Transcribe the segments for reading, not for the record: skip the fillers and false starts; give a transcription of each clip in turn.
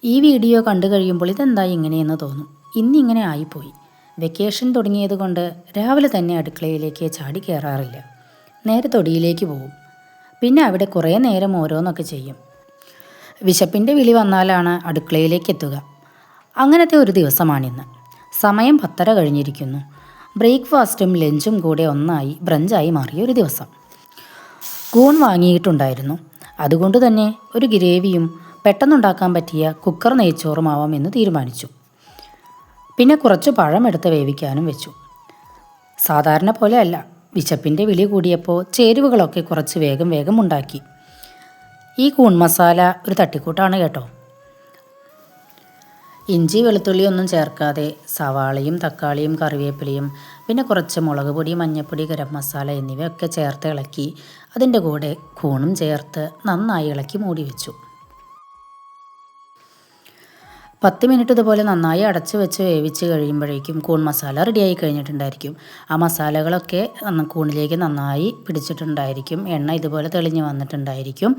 ഈ വീഡിയോ കണ്ടു കഴിയുമ്പോൾ ഇതെന്താ ഇങ്ങനെയെന്ന് തോന്നും. ഇന്നിങ്ങനെ ആയിപ്പോയി. വെക്കേഷൻ തുടങ്ങിയത് കൊണ്ട് രാവിലെ തന്നെ അടുക്കളയിലേക്ക് ചാടി കയറാറില്ല. നേരെ തൊടിയിലേക്ക് പോകും. പിന്നെ അവിടെ കുറേ നേരം ഓരോന്നൊക്കെ ചെയ്യും. വിശപ്പിൻ്റെ വിളി വന്നാലാണ് അടുക്കളയിലേക്ക് എത്തുക. അങ്ങനത്തെ ഒരു ദിവസമാണിന്ന്. സമയം 10:30 കഴിഞ്ഞിരിക്കുന്നു. ബ്രേക്ക്ഫാസ്റ്റും ലഞ്ചും കൂടെ ഒന്നായി ബ്രഞ്ചായി മാറിയ ഒരു ദിവസം. കൂൺ വാങ്ങിയിട്ടുണ്ടായിരുന്നു. അതുകൊണ്ട് തന്നെ ഒരു ഗ്രേവിയും പെട്ടെന്നുണ്ടാക്കാൻ പറ്റിയ കുക്കർ നെയ്ച്ചോറുമാവാമെന്ന് തീരുമാനിച്ചു. പിന്നെ കുറച്ച് പഴം എടുത്ത് വേവിക്കാനും വെച്ചു. സാധാരണ പോലെ അല്ല, വിശപ്പിൻ്റെ വിളി കൂടിയപ്പോൾ ചേരുവകളൊക്കെ കുറച്ച് വേഗം ഉണ്ടാക്കി. ഈ കൂൺ മസാല ഒരു തട്ടിക്കൂട്ടാണ് കേട്ടോ. ഇഞ്ചി വെളുത്തുള്ളി ഒന്നും ചേർക്കാതെ സവാളയും തക്കാളിയും കറിവേപ്പിലയും പിന്നെ കുറച്ച് മുളക് പൊടി, മഞ്ഞൾപ്പൊടി, ഗരം മസാല എന്നിവയൊക്കെ ചേർത്ത് ഇളക്കി അതിൻ്റെ കൂടെ കൂണും ചേർത്ത് നന്നായി ഇളക്കി മൂടി വെച്ചു. 10 മിനിറ്റ് ഇതുപോലെ നന്നായി അടച്ച് വെച്ച് വേവിച്ച് കഴിയുമ്പോഴേക്കും കൂൺ മസാല റെഡിയായി കഴിഞ്ഞിട്ടുണ്ടായിരിക്കും. ആ മസാലകളൊക്കെ കൂണിലേക്ക് നന്നായി പിടിച്ചിട്ടുണ്ടായിരിക്കും. എണ്ണ ഇതുപോലെ തെളിഞ്ഞ് വന്നിട്ടുണ്ടായിരിക്കും.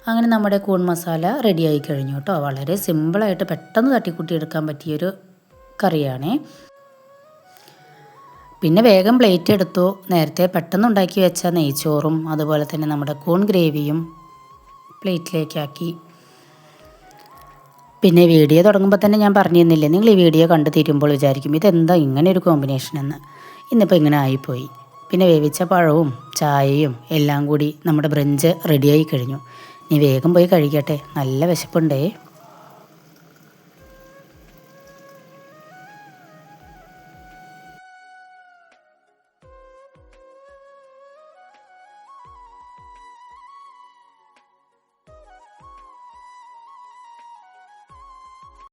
അങ്ങനെ നമ്മുടെ കൂൺ മസാല റെഡിയായി കഴിഞ്ഞു കേട്ടോ. വളരെ സിമ്പിളായിട്ട് പെട്ടെന്ന് തട്ടിക്കൂട്ടി എടുക്കാൻ പറ്റിയൊരു കറിയാണേ. പിന്നെ വേഗം പ്ലേറ്റ് എടുത്തു. നേരത്തെ പെട്ടെന്ന് ഉണ്ടാക്കി വെച്ച നെയ്ച്ചോറും അതുപോലെ തന്നെ നമ്മുടെ കൂൺ ഗ്രേവിയും പ്ലേറ്റിലേക്കാക്കി. പിന്നെ വീഡിയോ തുടങ്ങുമ്പോൾ തന്നെ ഞാൻ പറഞ്ഞിരുന്നില്ലേ, നിങ്ങൾ ഈ വീഡിയോ കണ്ടു തീരുമ്പോൾ വിചാരിക്കും ഇതെന്താ ഇങ്ങനെ ഒരു കോമ്പിനേഷൻ എന്ന്. ഇന്നിപ്പോൾ ഇങ്ങനെ ആയിപ്പോയി. പിന്നെ വേവിച്ച പഴവും ചായയും എല്ലാം കൂടി നമ്മുടെ ബ്രഞ്ച് റെഡിയായി കഴിഞ്ഞു. ഇനി വേഗം പോയി കഴിക്കട്ടെ, നല്ല വിശപ്പുണ്ടേ.